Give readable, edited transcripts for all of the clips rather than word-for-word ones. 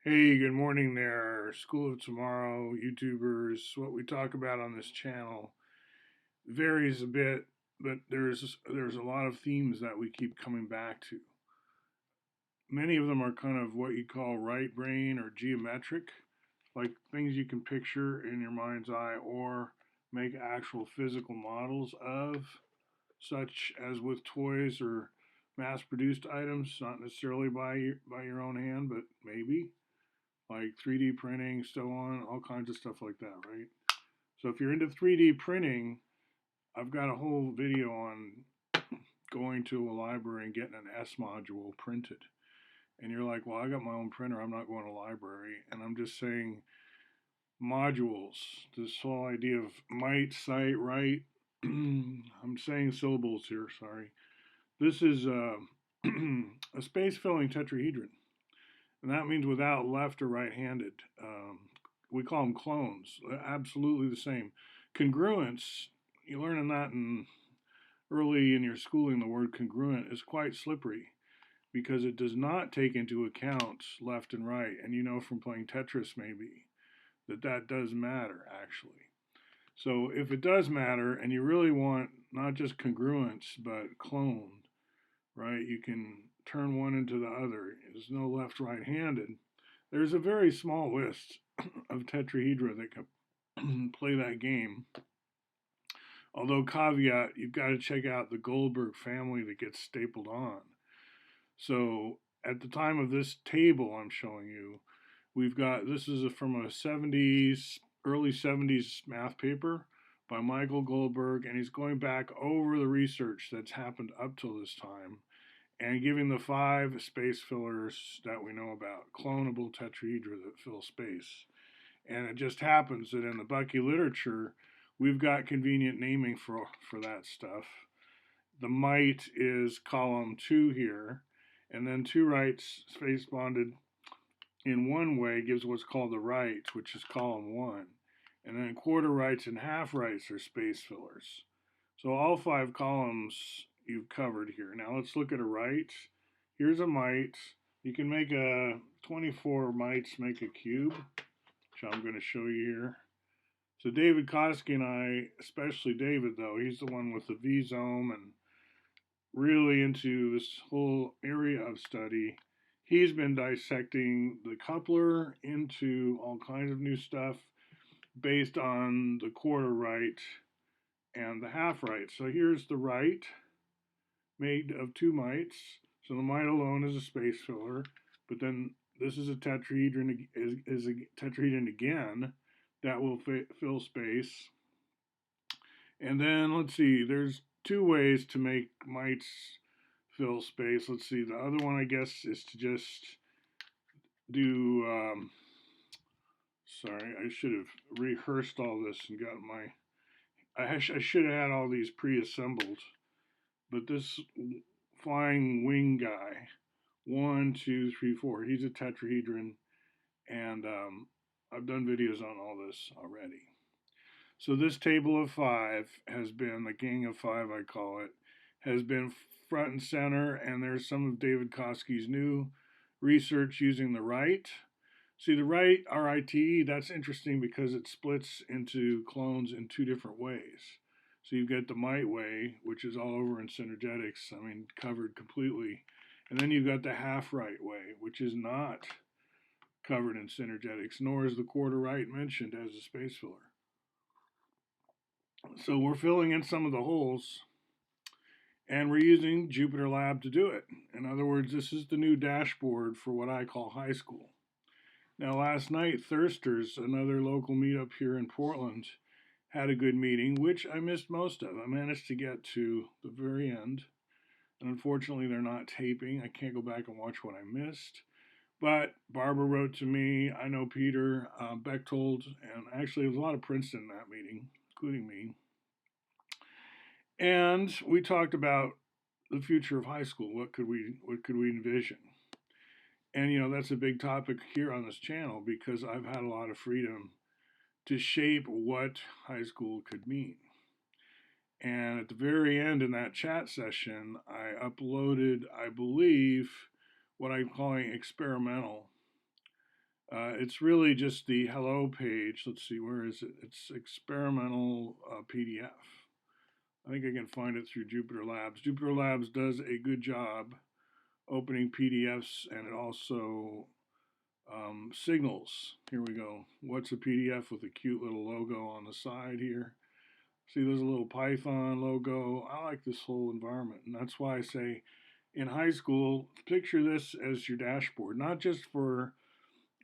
Hey, good morning there, School of Tomorrow YouTubers. What we talk about on this channel varies a bit, but there's a lot of themes that we keep coming back to. Many of them are kind of what you call right brain or geometric, like things you can picture in your mind's eye or make actual physical models of, such as with toys or mass-produced items, not necessarily by your own hand, but maybe like 3D printing, so on, all kinds of stuff like that, right? So if you're into 3D printing, I've got a whole video on going to a library and getting an S module printed. And you're like, well, I got my own printer, I'm not going to a library. And I'm just saying modules, this whole idea of might, site, right. I'm saying syllables here, sorry. This is a space filling tetrahedron. And that means without left or right-handed. We call them clones. Absolutely the same. Congruence, you learn that in early in your schooling. The word congruent is quite slippery because it does not take into account left and right. And you know from playing Tetris maybe that does matter actually. So if it does matter and you really want not just congruence but cloned, right? You can turn one into the other. There's no left right handed. There's a very small list of tetrahedra that can play that game. Although, caveat, you've got to check out the Goldberg family that gets stapled on. So, at the time of this table I'm showing you, we've got this is from a 70s, early 70s math paper by Micheal Goldberg, and he's going back over the research that's happened up till this time and giving the 5 space fillers that we know about, clonable tetrahedra that fill space. And it just happens that in the Bucky literature, we've got convenient naming for that stuff. The might is column 2 here, and then 2 rights space bonded in one way gives what's called the rights, which is column 1. And then quarter rights and half rights are space fillers. So all 5 columns you've covered here. Now let's look at a right. Here's a mite. You can make a 24 mites make a cube, which I'm going to show you here. So David Koski and I, especially David though, he's the one with the V-zome and really into this whole area of study. He's been dissecting the coupler into all kinds of new stuff based on the quarter right and the half right. So here's the right made of 2 mites. So the mite alone is a space filler, but then this is a tetrahedron is a tetrahedron again that will fill space. And then let's see, there's 2 ways to make mites fill space. Let's see, the other one I guess is to just do sorry, I should have rehearsed all this and got my I should have had all these pre-assembled, but this flying wing guy, 1, 2, 3, 4, he's a tetrahedron, and I've done videos on all this already. So this table of 5 has been, the gang of 5 I call it, has been front and center, and there's some of David Koski's new research using the right. See, the right, RIT, that's interesting because it splits into clones in 2 different ways. So you get the might way, which is all over in synergetics, I mean, covered completely. And then you've got the half right way, which is not covered in synergetics, nor is the quarter right mentioned as a space filler. So we're filling in some of the holes, and we're using Jupyter Lab to do it. In other words, this is the new dashboard for what I call high school. Now, last night, Thirsters, another local meetup here in Portland, had a good meeting, which I missed most of. I managed to get to the very end, and unfortunately, they're not taping. I can't go back and watch what I missed. But Barbara wrote to me. I know Peter Bechtold, and actually, there was a lot of Princeton in that meeting, including me. And we talked about the future of high school. What could we envision? And that's a big topic here on this channel because I've had a lot of freedom to shape what high school could mean. And at the very end in that chat session, I uploaded, I believe, what I'm calling experimental It's really just the hello page. Let's see, where is it? It's experimental PDF. I think I can find it through Jupyter Labs. Jupyter Labs does a good job opening PDFs, and it also signals. Here we go. What's a PDF with a cute little logo on the side here? See, there's a little Python logo. I like this whole environment, and that's why I say in high school, picture this as your dashboard, not just for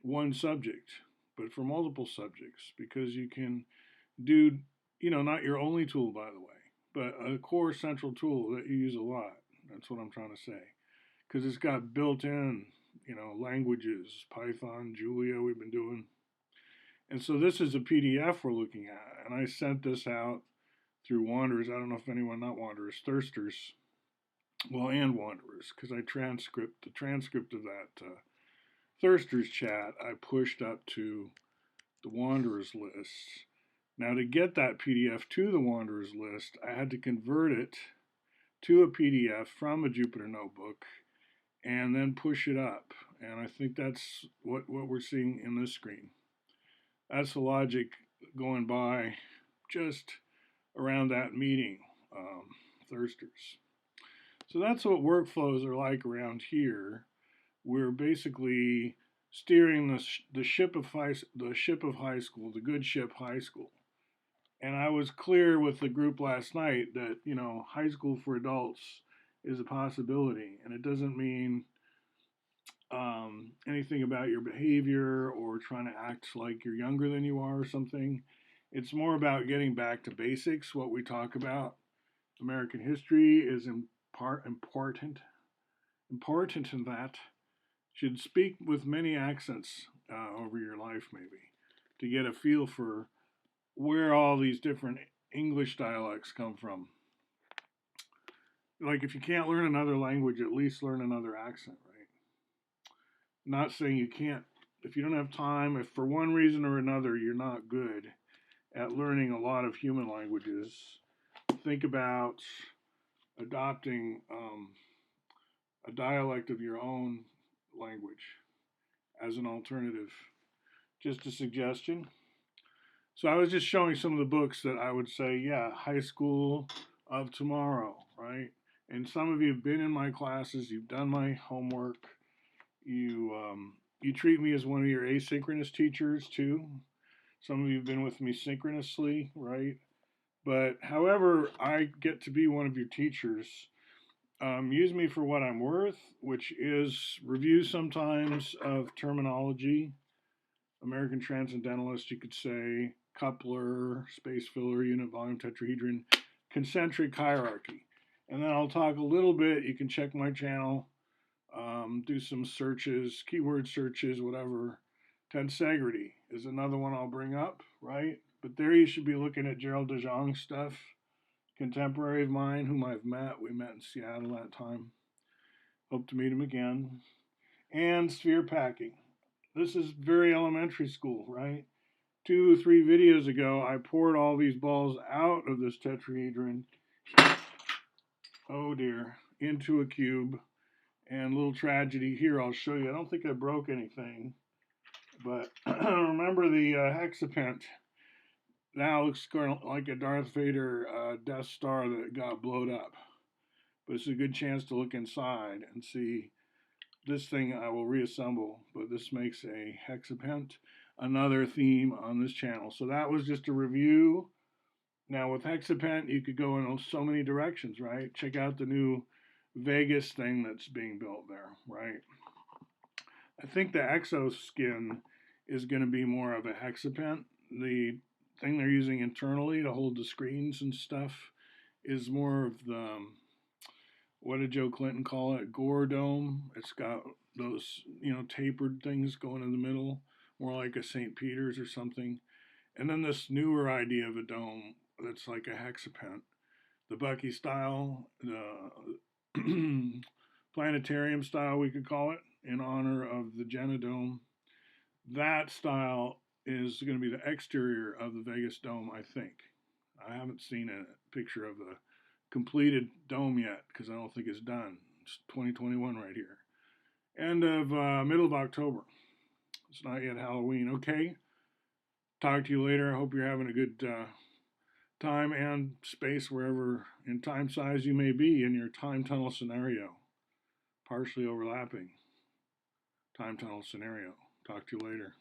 one subject, but for multiple subjects, because you can do, not your only tool, by the way, but a core central tool that you use a lot. That's what I'm trying to say. Because it's got built in, languages, Python, Julia, we've been doing. And so this is a PDF we're looking at. And I sent this out through Wanderers. I don't know if anyone, not Wanderers, Thirsters, well, and Wanderers, because the transcript of that Thirsters chat I pushed up to the Wanderers list. Now, to get that PDF to the Wanderers list, I had to convert it to a PDF from a Jupyter notebook and then push it up. And I think that's what we're seeing in this screen. That's the logic going by just around that meeting, Thirsters. So that's what workflows are like around here. We're basically steering the ship of high school, the good ship high school. And I was clear with the group last night that high school for adults is a possibility, and it doesn't mean anything about your behavior or trying to act like you're younger than you are or something. It's more about getting back to basics. What we talk about, American history is important in that. Should speak with many accents over your life, maybe, to get a feel for where all these different English dialects come from. Like, if you can't learn another language, at least learn another accent, right? Not saying you can't, if you don't have time, if for one reason or another you're not good at learning a lot of human languages, think about adopting a dialect of your own language as an alternative. Just a suggestion. So I was just showing some of the books that I would say, yeah, high school of tomorrow, right? And some of you have been in my classes, you've done my homework, you treat me as one of your asynchronous teachers too. Some of you have been with me synchronously, right? But however I get to be one of your teachers, use me for what I'm worth, which is review sometimes of terminology, American Transcendentalist, you could say, coupler, space filler, unit volume tetrahedron, concentric hierarchy. And then I'll talk a little bit. You can check my channel, do some searches, keyword searches, whatever. Tensegrity is another one I'll bring up, right? But there you should be looking at Gerald de Jong's stuff, contemporary of mine, whom I've met. We met in Seattle that time. Hope to meet him again. And sphere packing. This is very elementary school, right? 2 or 3 videos ago, I poured all these balls out of this tetrahedron, oh dear, into a cube. And little tragedy here, I'll show you. I don't think I broke anything, but remember the hexapent. Now looks kind of like a Darth Vader Death Star that got blown up. But it's a good chance to look inside and see. This thing I will reassemble, but this makes a hexapent, another theme on this channel. So that was just a review. Now with hexapent, you could go in so many directions, right? Check out the new Vegas thing that's being built there, right? I think the exoskin is going to be more of a hexapent. The thing they're using internally to hold the screens and stuff is more of the, what did Joe Clinton call it? Gore dome. It's got those, tapered things going in the middle, more like a St. Peter's or something. And then this newer idea of a dome that's like a hexapent. The Bucky style, the planetarium style, we could call it, in honor of the Genodome. That style is going to be the exterior of the Vegas dome, I think. I haven't seen a picture of the completed dome yet because I don't think it's done. It's 2021 right here. End of middle of October. It's not yet Halloween. Okay. Talk to you later. I hope you're having a good time and space wherever in time size you may be in your time tunnel scenario. Partially overlapping time tunnel scenario. Talk to you later.